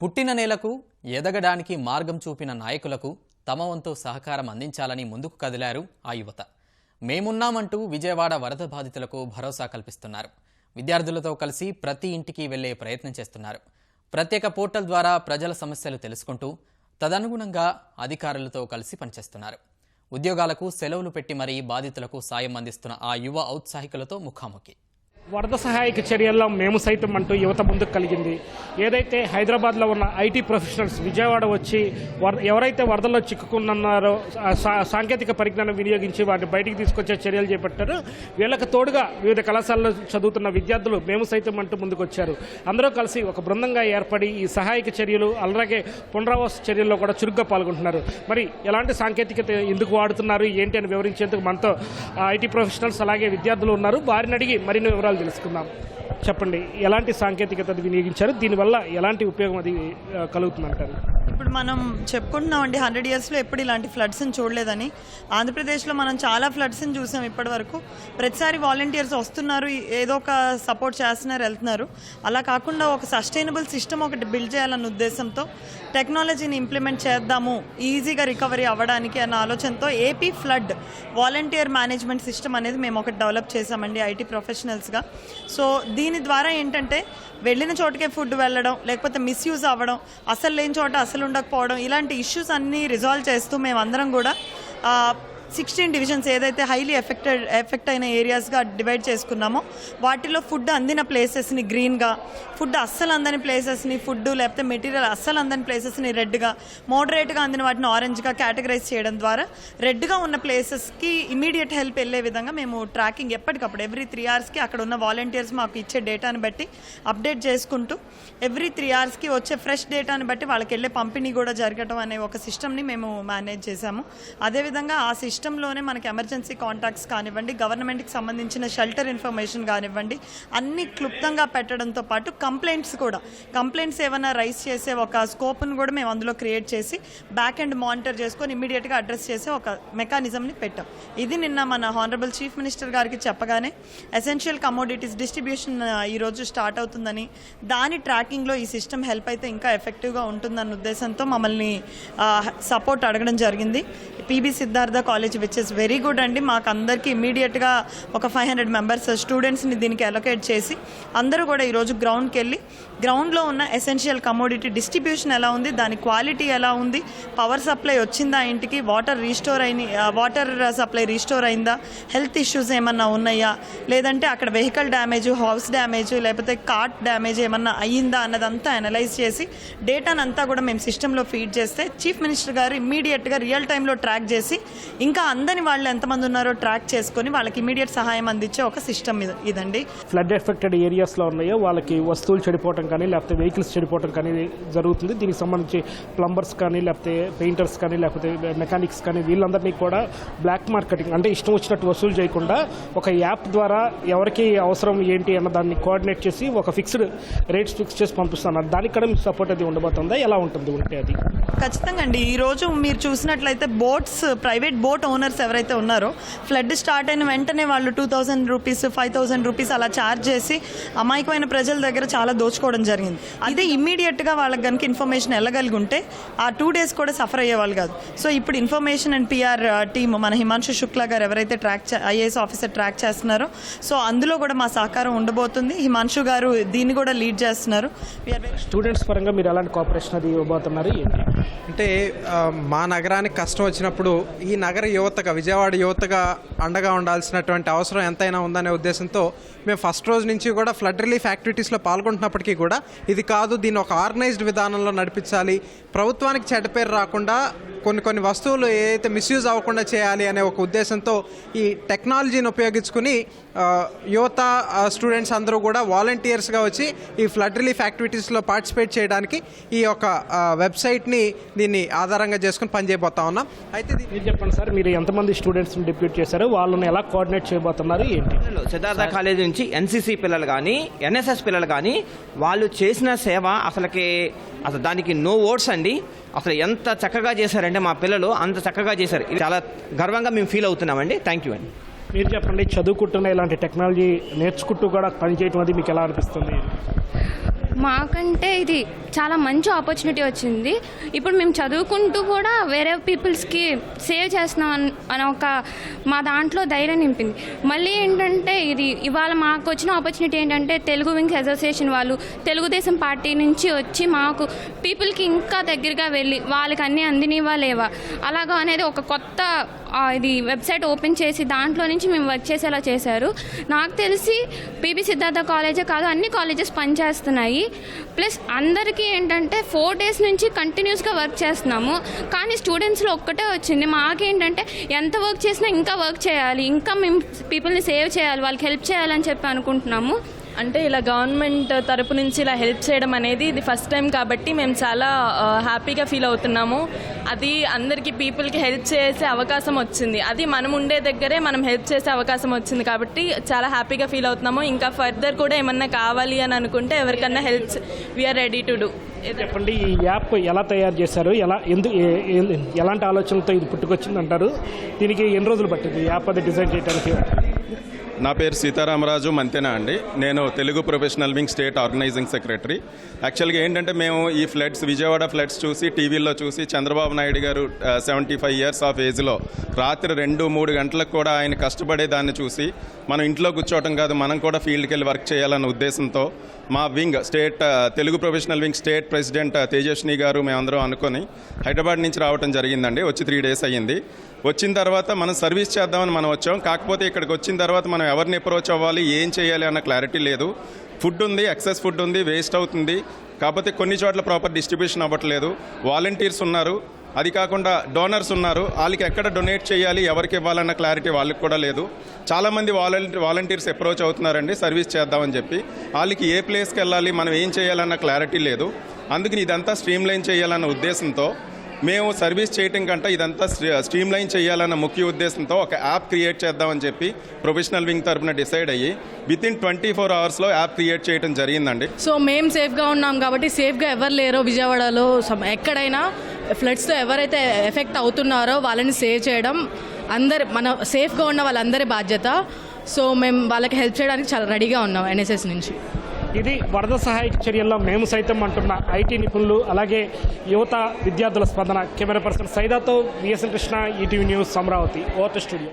పుట్టిన నేలకు ఎదగడానికి మార్గం చూపిన నాయకులకు తమ వంతు సహకారం అందించాలని ముందుకు కదిలారు ఆ యువత. మేమున్నామంటూ విజయవాడ వరద బాధితులకు భరోసా కల్పిస్తున్నారు. విద్యార్థులతో కలిసి ప్రతి ఇంటికి వెళ్లే ప్రయత్నం చేస్తున్నారు. ప్రత్యేక పోర్టల్ ద్వారా ప్రజల సమస్యలు తెలుసుకుంటూ తదనుగుణంగా అధికారులతో కలిసి పనిచేస్తున్నారు. ఉద్యోగాలకు సెలవులు పెట్టి మరీ బాధితులకు సాయం అందిస్తున్న ఆ యువ ఔత్సాహికులతో ముఖాముఖి. వరద సహాయక చర్యల్లో మేము సైతం అంటూ యువత ముందుకు కలిగింది. ఏదైతే హైదరాబాద్లో ఉన్న ఐటీ ప్రొఫెషనల్స్ విజయవాడ వచ్చి ఎవరైతే వరదల్లో చిక్కుకున్నారో సాంకేతిక పరిజ్ఞానం వినియోగించి వాటిని బయటికి తీసుకొచ్చే చర్యలు చేపట్టారో వీళ్ళకి తోడుగా వివిధ కళాశాలలో చదువుతున్న విద్యార్థులు మేము సైతం అంటూ ముందుకు వచ్చారు. అందరూ కలిసి ఒక బృందంగా ఏర్పడి ఈ సహాయక చర్యలు అలాగే పునరావాస చర్యల్లో కూడా చురుగ్గా పాల్గొంటున్నారు. మరి ఎలాంటి సాంకేతికత ఎందుకు వాడుతున్నారు ఏంటి అని వివరించేందుకు మనతో ఐటీ ప్రొఫెషనల్స్ అలాగే విద్యార్థులు ఉన్నారు. వారిని అడిగి మరిన్ని వివరాలు తెలుసుకుందాం. చెప్పండి, ఎలాంటి సాంకేతికత వినియోగించారు, దీనివల్ల ఎలాంటి ఉపయోగం అది కలుగుతుందంటారు? ఇప్పుడు మనం చెప్పుకుంటున్నామండి 100 ఇయర్స్లో ఎప్పుడు ఇలాంటి ఫ్లడ్స్ని చూడలేదని. ఆంధ్రప్రదేశ్లో మనం చాలా ఫ్లడ్స్ని చూసాం ఇప్పటి వరకు. ప్రతిసారి వాలంటీర్స్ వస్తున్నారు, ఏదో ఒక సపోర్ట్ చేస్తున్నారు, వెళ్తున్నారు. అలా కాకుండా ఒక సస్టైనబుల్ సిస్టమ్ ఒకటి బిల్డ్ చేయాలన్న ఉద్దేశంతో టెక్నాలజీని ఇంప్లిమెంట్ చేద్దాము ఈజీగా రికవరీ అవ్వడానికి అన్న ఆలోచనతో AP flood volunteer management system అనేది మేము ఒకటి డెవలప్ చేసామండి ఐటీ ప్రొఫెషనల్స్గా. సో దీని ద్వారా ఏంటంటే వెళ్ళిన చోటుకే ఫుడ్ వెళ్ళడం, లేకపోతే మిస్యూజ్ అవ్వడం, అసలు లేని చోట అసలు ఉండకపోవడం, ఇలాంటి ఇష్యూస్ అన్నీ రిజాల్వ్ చేస్తూ మేమందరం కూడా 16 డివిజన్స్ ఏదైతే హైలీ ఎఫెక్ట్ అయిన ఏరియాస్గా డివైడ్ చేసుకున్నామో వాటిలో ఫుడ్ అందిన ప్లేసెస్ని గ్రీన్గా, ఫుడ్ అస్సలు అందని ప్లేసెస్ని ఫుడ్ లేకపోతే మెటీరియల్ అస్సలు అందని ప్లేసెస్ని రెడ్గా, మోడరేట్గా అందిన వాటిని ఆరెంజ్గా కేటగరైజ్ చేయడం ద్వారా రెడ్గా ఉన్న ప్లేసెస్కి ఇమీడియట్ హెల్ప్ వెళ్ళే విధంగా మేము ట్రాకింగ్ ఎప్పటికప్పుడు ఎవ్రీ 3 అవర్స్కి అక్కడ ఉన్న వాలంటీర్స్ మాకు ఇచ్చే డేటాని బట్టి అప్డేట్ చేసుకుంటూ ఎవ్రీ 3 అవర్స్కి వచ్చే ఫ్రెష్ డేటాని బట్టి వాళ్ళకి వెళ్ళే పంపిణీ కూడా జరగటం అనే ఒక సిస్టమ్ని మేము మేనేజ్ చేశాము. అదేవిధంగా ఆ సిస్టంలోనే మనకి ఎమర్జెన్సీ కాంటాక్ట్స్ కానివ్వండి, గవర్నమెంట్కి సంబంధించిన షెల్టర్ ఇన్ఫర్మేషన్ కానివ్వండి అన్నీ క్లుప్తంగా పెట్టడంతో పాటు కంప్లైంట్స్ ఏమైనా రైజ్ చేసే ఒక స్కోప్ను కూడా మేము అందులో క్రియేట్ చేసి బ్యాక్ ఎండ్ మానిటర్ చేసుకొని ఇమీడియట్గా అడ్రస్ చేసే ఒక మెకానిజంని పెట్టాం. ఇది నిన్న మన హానరబుల్ చీఫ్ మినిస్టర్ గారికి చెప్పగానే ఎసెన్షియల్ కమోడిటీస్ డిస్ట్రిబ్యూషన్ ఈరోజు స్టార్ట్ అవుతుందని, దాని ట్రాకింగ్లో ఈ సిస్టమ్ హెల్ప్ అయితే ఇంకా ఎఫెక్టివ్గా ఉంటుందన్న ఉద్దేశంతో మమ్మల్ని సపోర్ట్ అడగడం జరిగింది. PB Siddhartha college which is very good అండి. మాకు అందరికీ ఇమీడియట్గా ఒక 500 మెంబర్స్ స్టూడెంట్స్ని దీనికి అలొకేట్ చేసి అందరూ కూడా ఈరోజు గ్రౌండ్కి వెళ్ళి గ్రౌండ్లో ఉన్న ఎసెన్షియల్ కమోడిటీ డిస్ట్రిబ్యూషన్ ఎలా ఉంది, దాని క్వాలిటీ ఎలా ఉంది, పవర్ సప్లై వచ్చిందా ఇంటికి, వాటర్ సప్లై రీస్టోర్ అయిందా, హెల్త్ ఇష్యూస్ ఏమన్నా ఉన్నాయా, లేదంటే అక్కడ వెహికల్ డ్యామేజ్, హౌస్ డ్యామేజ్, లేకపోతే కార్ట్ డ్యామేజ్ ఏమన్నా అయ్యిందా అన్నదంతా అనలైజ్ చేసి డేటాను అంతా కూడా మేము సిస్టంలో ఫీడ్ చేస్తే చీఫ్ మినిస్టర్ గారు ఇమ్మీడియట్గా రియల్ టైంలో ట్రాక్ చేసి ఇంకా అందని వాళ్ళు ఎంతమంది ఉన్నారో ట్రాక్ చేసుకొని వాళ్ళకి ఇమీడియట్ సహాయం అందించే ఒక సిస్టమ్ ఇదండి. ఫ్లడ్ ఎఫెక్టెడ్ ఏరియాస్లో ఉన్నాయో వాళ్ళకి వస్తువులు చెడిపోవడం కానీ లేకపోతే వెహికల్స్ చెడిపోవడం కానీ జరుగుతుంది. దీనికి సంబంధించి ప్లంబర్స్ కానీ లేకపోతే పెయింటర్స్ కానీ లేకపోతే మెకానిక్స్ కానీ వీళ్ళందరినీ కూడా బ్లాక్ మార్కెటింగ్ అంటే ఇష్టం వచ్చినట్టు వసూలు చేయకుండా ఒక యాప్ ద్వారా ఎవరికి అవసరం ఏంటి అన్న దాన్ని కోఆర్డినేట్ చేసి ఒక ఫిక్స్డ్ రేట్స్ ఫిక్స్ చేసి పంపిస్తున్నారు. దానికి కూడా మీకు సపోర్ట్ అది ఉండబోతుందా, ఎలా ఉంటుంది ఉంటే అది? ఖచ్చితంగా అండి. ఈరోజు మీరు చూసినట్లయితే ప్రైవేట్ బోట్ ఓనర్స్ ఎవరైతే ఉన్నారో ఫ్లడ్ స్టార్ట్ అయిన వెంటనే వాళ్ళు 2000 రూపీస్ 5000 రూపీస్ అలా ఛార్జ్ చేసి అమాయకమైన ప్రజల దగ్గర చాలా దోచుకోవడం జరిగింది. అదే ఇమ్మీడియట్గా వాళ్ళకి కనుక ఇన్ఫర్మేషన్ వెళ్ళగలిగి ఉంటే ఆ 2 days కూడా సఫర్ అయ్యేవాళ్ళు కాదు. సో ఇప్పుడు ఇన్ఫర్మేషన్ అండ్ పిఆర్ టీమ్ మన హిమాంశు శుక్లా గారు ఎవరైతే ఐఏఎస్ ఆఫీసర్ ట్రాక్ చేస్తున్నారో సో అందులో కూడా మా సహకారం ఉండబోతుంది. హిమాంశు గారు దీన్ని కూడా లీడ్ చేస్తున్నారు. స్టూడెంట్స్ పరంగా మీరు ఎలాంటి కోఆపరేషన్ అది ఇవ్వబోతున్నారు? అంటే మా నగరానికి కష్టం వచ్చినప్పుడు ఈ నగర యువతగా, విజయవాడ యువతగా అండగా ఉండాల్సినటువంటి అవసరం ఎంతైనా ఉందనే ఉద్దేశంతో మేము ఫస్ట్ రోజు నుంచి కూడా ఫ్లడ్ రిలీఫ్ యాక్టివిటీస్లో పాల్గొంటున్నప్పటికీ కూడా ఇది కాదు, దీన్ని ఒక ఆర్గనైజ్డ్ విధానంలో నడిపించాలి, ప్రభుత్వానికి చెడ్డ పేరు రాకుండా కొన్ని వస్తువులు ఏదైతే మిస్యూజ్ అవ్వకుండా చేయాలి అనే ఒక ఉద్దేశంతో ఈ టెక్నాలజీని ఉపయోగించుకుని యువత స్టూడెంట్స్ అందరూ కూడా వాలంటీర్స్గా వచ్చి ఈ ఫ్లడ్ రిలీఫ్ యాక్టివిటీస్లో పార్టిసిపేట్ చేయడానికి ఈ యొక్క వెబ్సైట్ని దీన్ని ఆధారంగా చేసుకుని పనిచేయబోతా ఉన్నాం. అయితే మీరు చెప్పండి సార్, మీరు ఎంతమంది స్టూడెంట్స్ని డిప్యూట్ చేశారు, వాళ్ళని ఎలా కోఆర్డినేట్ చేయబోతున్నారు ఏంటి? సిద్ధార్థ కాలేజ్ నుంచి ఎన్సీసీ పిల్లలు కానీ ఎన్ఎస్ఎస్ పిల్లలు కానీ వాళ్ళు చేసిన సేవ అసలు దానికి నో వర్డ్స్ అండి. అసలు ఎంత చక్కగా చేశారంటే మా పిల్లలు అంత చక్కగా చేశారు. చాలా గర్వంగా మేము ఫీల్ అవుతున్నామండి. థ్యాంక్ యూ అండి. మీరు చెప్పండి, చదువుకుంటున్న ఇలాంటి టెక్నాలజీ నేర్చుకుంటూ కూడా పనిచేయటం అది మీకు ఎలా అనిపిస్తుంది? మాకంటే ఇది చాలా మంచి ఆపర్చునిటీ వచ్చింది. ఇప్పుడు మేము చదువుకుంటూ కూడా వేరే పీపుల్స్కి సేవ్ చేస్తున్నాం అని ఒక మా దాంట్లో ధైర్యం నింపింది. మళ్ళీ ఏంటంటే ఇవాళ మాకు వచ్చిన ఆపర్చునిటీ ఏంటంటే తెలుగు వింగ్స్ అసోసియేషన్ వాళ్ళు తెలుగుదేశం పార్టీ నుంచి వచ్చి మాకు పీపుల్కి ఇంకా దగ్గరగా వెళ్ళి వాళ్ళకి అన్నీ అందినవా లేవా అలాగా అనేది ఒక కొత్త ఇది వెబ్సైట్ ఓపెన్ చేసి దాంట్లో నుంచి మేము వర్క్ చేసేలా చేశారు. నాకు తెలిసి పీబీ సిద్ధార్థ కాలేజే కాదు, అన్ని కాలేజెస్ పనిచేస్తున్నాయి. ప్లస్ అందరికీ ఏంటంటే 4 days నుంచి కంటిన్యూస్గా వర్క్ చేస్తున్నాము. కానీ స్టూడెంట్స్లో ఒక్కటే వచ్చింది, మాకేంటంటే ఎంత వర్క్ చేసినా ఇంకా వర్క్ చేయాలి, ఇంకా మేము పీపుల్ని సేవ్ చేయాలి, వాళ్ళకి హెల్ప్ చేయాలని చెప్పి అనుకుంటున్నాము. అంటే ఇలా గవర్నమెంట్ తరపు నుంచి ఇలా హెల్ప్ చేయడం అనేది ఇది ఫస్ట్ టైం కాబట్టి మేము చాలా హ్యాపీగా ఫీల్ అవుతున్నాము. అది అందరికీ పీపుల్కి హెల్ప్ చేసే అవకాశం వచ్చింది, అది మనం ఉండే దగ్గరే మనం హెల్ప్ చేసే అవకాశం వచ్చింది కాబట్టి చాలా హ్యాపీగా ఫీల్ అవుతున్నాము. ఇంకా ఫర్దర్ కూడా ఏమన్నా కావాలి అని అనుకుంటే ఎవరికన్నా help we are ready to do. చెప్పండి, ఈ యాప్ ఎలా తయారు చేశారు, ఎలాంటి ఆలోచనలతో ఇది పుట్టుకొచ్చింది అంటారు? దీనికి ఎన్ని రోజులు పట్టింది ఈ యాప్ అది డిజైన్ చేయడానికి? నా పేరు సీతారామరాజు మంతెన అండి. నేను Telugu professional wing state organising secretary. యాక్చువల్గా ఏంటంటే మేము ఈ ఫ్లడ్స్, విజయవాడ ఫ్లడ్స్ చూసి టీవీల్లో చూసి చంద్రబాబు నాయుడు గారు 75 years ఆఫ్ ఏజ్లో రాత్రి 2-3 గంటలకు కూడా ఆయన కష్టపడే దాన్ని చూసి మనం ఇంట్లో కూర్చోవటం కాదు, మనం కూడా ఫీల్డ్కి వెళ్ళి వర్క్ చేయాలన్న ఉద్దేశంతో మా wing state Telugu professional wing state president Tejaswini గారు మేమందరం అనుకొని హైదరాబాద్ నుంచి రావడం జరిగిందండి. వచ్చి 3 days అయ్యింది. వచ్చిన తర్వాత మనం సర్వీస్ చేద్దామని మనం వచ్చాం. కాకపోతే ఇక్కడికి వచ్చిన తర్వాత మనం ఎవరిని అప్రోచ్ అవ్వాలి, ఏం చేయాలి అన్న క్లారిటీ లేదు. ఫుడ్ ఉంది, ఎక్సెస్ ఫుడ్ ఉంది, వేస్ట్ అవుతుంది. కాకపోతే కొన్ని చోట్ల ప్రాపర్ డిస్ట్రిబ్యూషన్ అవ్వట్లేదు. వాలంటీర్స్ ఉన్నారు, అది కాకుండా డోనర్స్ ఉన్నారు, వాళ్ళకి ఎక్కడ డొనేట్ చేయాలి, ఎవరికి ఇవ్వాలన్న క్లారిటీ వాళ్ళకి కూడా లేదు. చాలామంది వాలంటీర్స్ అప్రోచ్ అవుతున్నారండి సర్వీస్ చేద్దామని చెప్పి. వాళ్ళకి ఏ ప్లేస్కి వెళ్ళాలి, మనం ఏం చేయాలన్న క్లారిటీ లేదు. అందుకని ఇదంతా స్ట్రీమ్లైన్ చేయాలన్న ఉద్దేశంతో మేము సర్వీస్ చేయటం కంటే ఇదంతా స్ట్రీమ్లైన్ చేయాలన్న ముఖ్య ఉద్దేశంతో ఒక యాప్ క్రియేట్ చేద్దామని చెప్పి ప్రొఫెషనల్ వింగ్ తరఫున డిసైడ్ అయ్యి వితిన్ 24 hours యాప్ క్రియేట్ చేయడం జరిగిందండి. సో మేము సేఫ్గా ఉన్నాం కాబట్టి సేఫ్గా ఎవరు లేరో విజయవాడలో ఎక్కడైనా ఫ్లడ్స్తో ఎవరైతే ఎఫెక్ట్ అవుతున్నారో వాళ్ళని సేవ్ చేయడం మన సేఫ్గా ఉన్న వాళ్ళందరి బాధ్యత. సో మేము వాళ్ళకి హెల్ప్ చేయడానికి చాలా రెడీగా ఉన్నాం ఎన్ఎస్ఎస్ నుంచి. ఇది వరద సహాయక చర్యల్లో మేము సైతం అంటున్న ఐటీ నిపుణులు, అలాగే యువత విద్యార్థుల స్పందన. కెమెరా పర్సన్ సైదాతో VSN Krishna, ETV news, Amaravati. Over to studio.